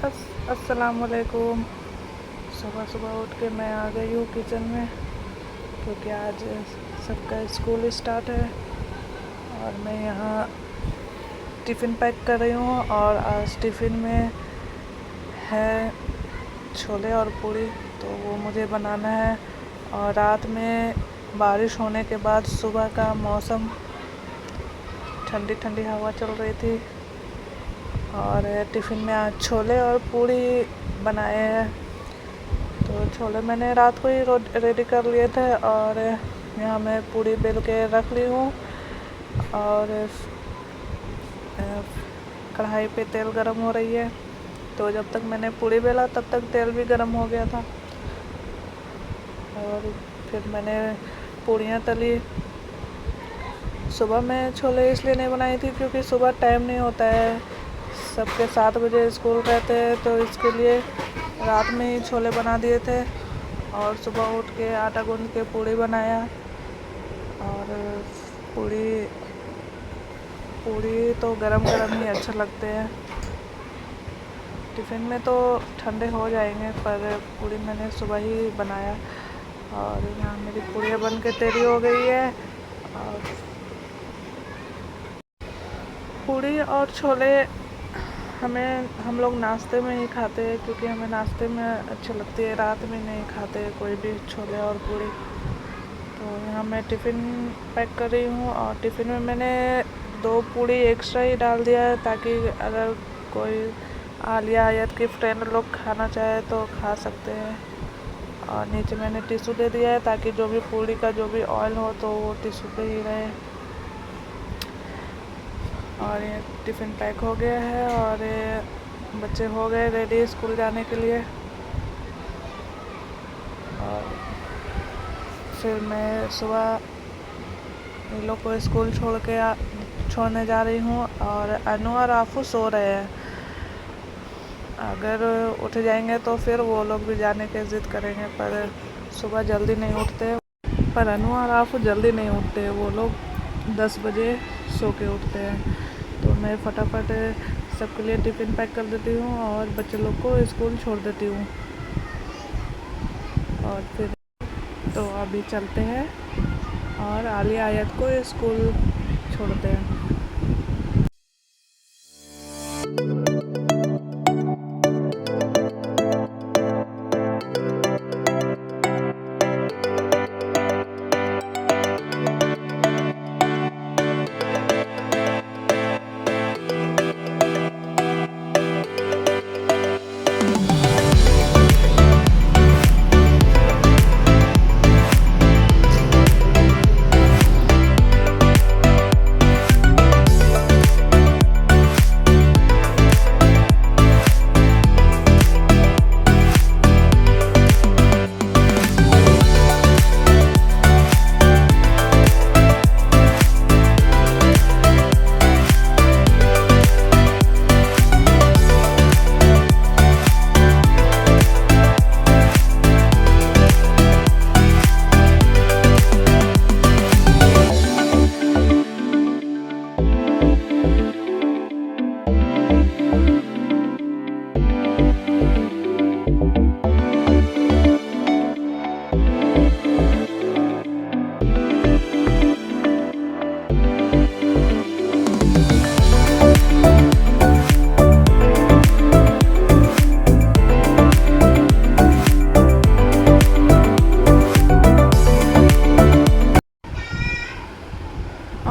अस्सलाम वालेकुम। सुबह सुबह उठ के मैं आ गई हूँ किचन में, क्योंकि आज सबका स्कूल स्टार्ट है और मैं यहाँ टिफ़िन पैक कर रही हूँ। और आज टिफ़िन में है छोले और पूड़ी, तो वो मुझे बनाना है। और रात में बारिश होने के बाद सुबह का मौसम, ठंडी ठंडी हवा चल रही थी और टिफ़िन में आज छोले और पूड़ी बनाए हैं। तो छोले मैंने रात को ही रेडी कर लिए थे और यहाँ मैं पूड़ी बेल के रख ली हूँ। और कढ़ाई पे तेल गरम हो रही है, तो जब तक मैंने पूड़ी बेला तब तक तेल भी गरम हो गया था। और फिर मैंने पूड़ियाँ तली। सुबह मैं छोले इसलिए नहीं बनाई थी क्योंकि सुबह टाइम नहीं होता है, सबके 7 बजे स्कूल रहते हैं, तो इसके लिए रात में ही छोले बना दिए थे। और सुबह उठ के आटा गूंद के पूड़ी बनाया। और पूड़ी तो गरम गरम ही अच्छा लगते हैं। टिफ़िन में तो ठंडे हो जाएंगे, पर पूड़ी मैंने सुबह ही बनाया। और यहाँ मेरी पूड़ियाँ बन के तैयारी हो गई है। और पूड़ी और छोले हम लोग नाश्ते में ही खाते हैं, क्योंकि हमें नाश्ते में अच्छी लगती है, रात में नहीं खाते कोई भी छोले और पूड़ी। तो यहाँ मैं टिफ़िन पैक कर रही हूँ और टिफ़िन में मैंने 2 पूड़ी एक्स्ट्रा ही डाल दिया है, ताकि अगर कोई आलिया आयत की फ्रेंड लोग खाना चाहे तो खा सकते हैं। और नीचे मैंने टिश्यू दे दिया है, ताकि जो भी पूड़ी का जो भी ऑयल हो तो वो टिश्यू पे ही रहे। और ये टिफ़िन पैक हो गया है और ये बच्चे हो गए रेडी स्कूल जाने के लिए। और फिर मैं सुबह इन लोग को स्कूल छोड़ने जा रही हूँ। और अनु और आफू सो रहे हैं, अगर उठ जाएंगे तो फिर वो लोग भी जाने की ज़िद करेंगे, पर सुबह जल्दी नहीं उठते। पर अनु और आफू जल्दी नहीं उठते, वो लोग 10 बजे सो के उठते हैं। तो मैं फटाफट सबके लिए टिफ़िन पैक कर देती हूँ और बच्चे लोग को स्कूल छोड़ देती हूँ। और फिर तो अभी चलते हैं और आलिया आयत को स्कूल छोड़ते हैं।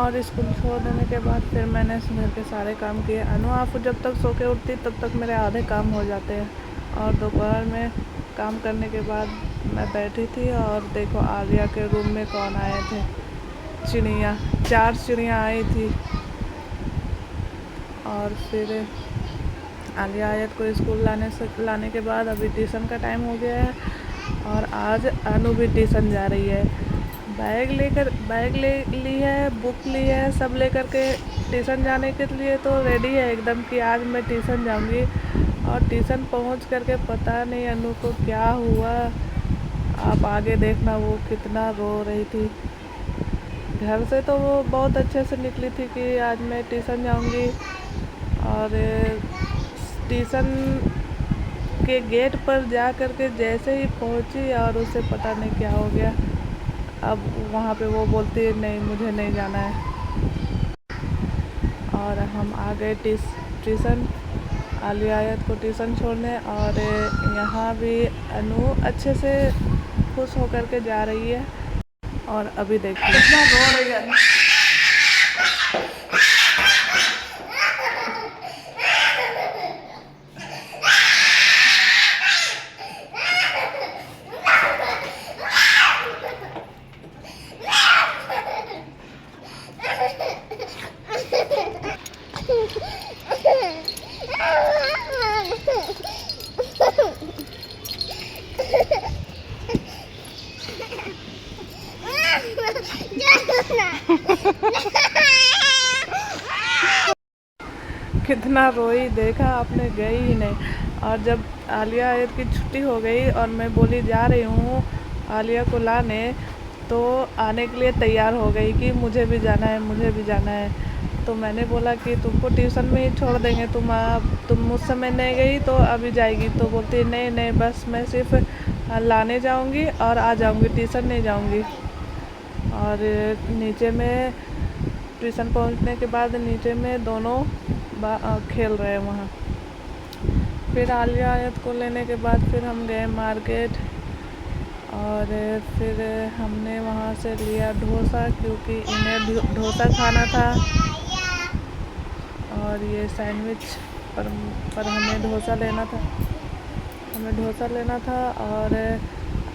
और स्कूल छोड़ देने के बाद फिर मैंने घर के सारे काम किए। अनु आफू जब तक सो के उठती तब तक मेरे आधे काम हो जाते हैं। और दोपहर में काम करने के बाद मैं बैठी थी और देखो आलिया के रूम में कौन आए थे, चिड़िया। 4 चिड़िया आई थी। और फिर आलिया आयत को स्कूल लाने के बाद अभी ट्यूशन का टाइम हो गया है और आज अनु भी ट्यूशन जा रही है। बैग ले ली है, बुक ली है, सब लेकर के ट्यूशन जाने के लिए तो रेडी है एकदम कि आज मैं ट्यूशन जाऊंगी। और ट्यूशन पहुंच करके पता नहीं अनु को क्या हुआ, आप आगे देखना वो कितना रो रही थी। घर से तो वो बहुत अच्छे से निकली थी कि आज मैं ट्यूशन जाऊंगी। और ट्यूशन के गेट पर जा कर के जैसे ही पहुंची और उसे पता नहीं क्या हो गया। अब वहाँ पे वो बोलती है नहीं मुझे नहीं जाना है। और हम आ गए ट्यूशन, आलिया आयत को ट्यूशन छोड़ने। और यहाँ भी अनु अच्छे से खुश होकर के जा रही है। और अभी देखिए कितना रो रही है। कितना रोई, देखा आपने, गई ही नहीं। और जब आलिया आयत की छुट्टी हो गई और मैं बोली जा रही हूँ आलिया को लाने, तो आने के लिए तैयार हो गई कि मुझे भी जाना है, मुझे भी जाना है। तो मैंने बोला कि तुमको ट्यूशन में ही छोड़ देंगे, तुम उस समय नहीं गई तो अभी जाएगी। तो बोलती नहीं नहीं बस मैं सिर्फ लाने जाऊँगी और आ जाऊँगी, ट्यूशन नहीं जाऊँगी। और नीचे में ट्यूशन पहुँचने के बाद नीचे में दोनों खेल रहे हैं वहाँ। फिर आलिया आयत को लेने के बाद फिर हम गए मार्केट। और फिर हमने वहाँ से लिया डोसा, क्योंकि इन्हें डोसा खाना था। और ये सैंडविच पर हमें डोसा लेना था। और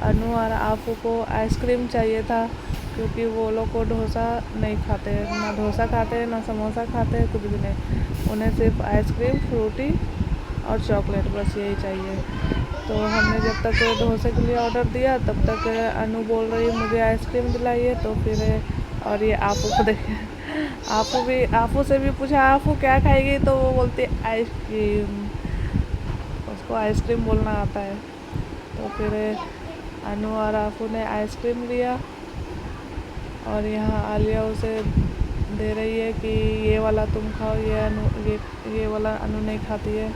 अनु और आफू को आइसक्रीम चाहिए था, क्योंकि वो लोग को डोसा नहीं खाते, ना डोसा खाते हैं ना समोसा खाते हैं, कुछ भी नहीं। उन्हें सिर्फ आइसक्रीम, फ्रूटी और चॉकलेट, बस यही चाहिए। तो हमने जब तक डोसे के लिए ऑर्डर दिया तब तक अनु बोल रही मुझे आइसक्रीम दिलाइए। तो फिर और ये आफू को देखे, आफू से भी पूछा आफू क्या खाएगी, तो वो बोलती आइसक्रीम, उसको आइसक्रीम बोलना आता है। तो फिर अनु और आफू ने आइसक्रीम लिया। और यहाँ आलिया उसे दे रही है कि ये वाला तुम खाओ, ये वाला अनु नहीं खाती है।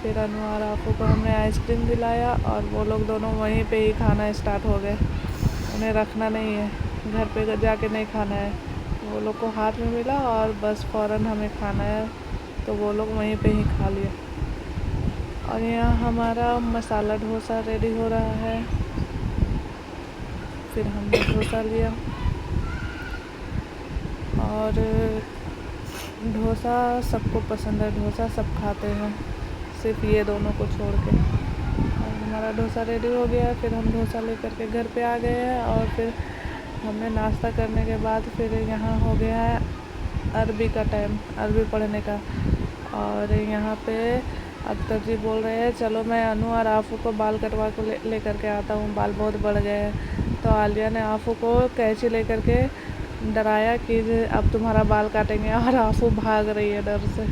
फिर अनु और आफू को हमने आइसक्रीम दिलाया और वो लोग दोनों वहीं पे ही खाना स्टार्ट हो गए। उन्हें रखना नहीं है, घर पे जाके नहीं खाना है, वो लोग को हाथ में मिला और बस फ़ौरन हमें खाना है, तो वो लोग वहीं पे ही खा लिया। और यहाँ हमारा मसाला डोसा रेडी हो रहा है। फिर हमने डोसा लिया और डोसा सबको पसंद है, डोसा सब खाते हैं, सिर्फ ये दोनों को छोड़ के। और हमारा डोसा रेडी हो गया। फिर हम डोसा लेकर के घर पे आ गए हैं। और फिर हमने नाश्ता करने के बाद फिर यहाँ हो गया है अरबी का टाइम, अरबी पढ़ने का। और यहाँ पे अख्तर जी बोल रहे हैं चलो मैं अनु और आफू को बाल कटवा को ले करके आता हूँ, बाल बहुत बढ़ गए हैं। तो आलिया ने आफू को कैंची लेकर के डराया कि अब तुम्हारा बाल काटेंगे, और आफू भाग रही है डर से।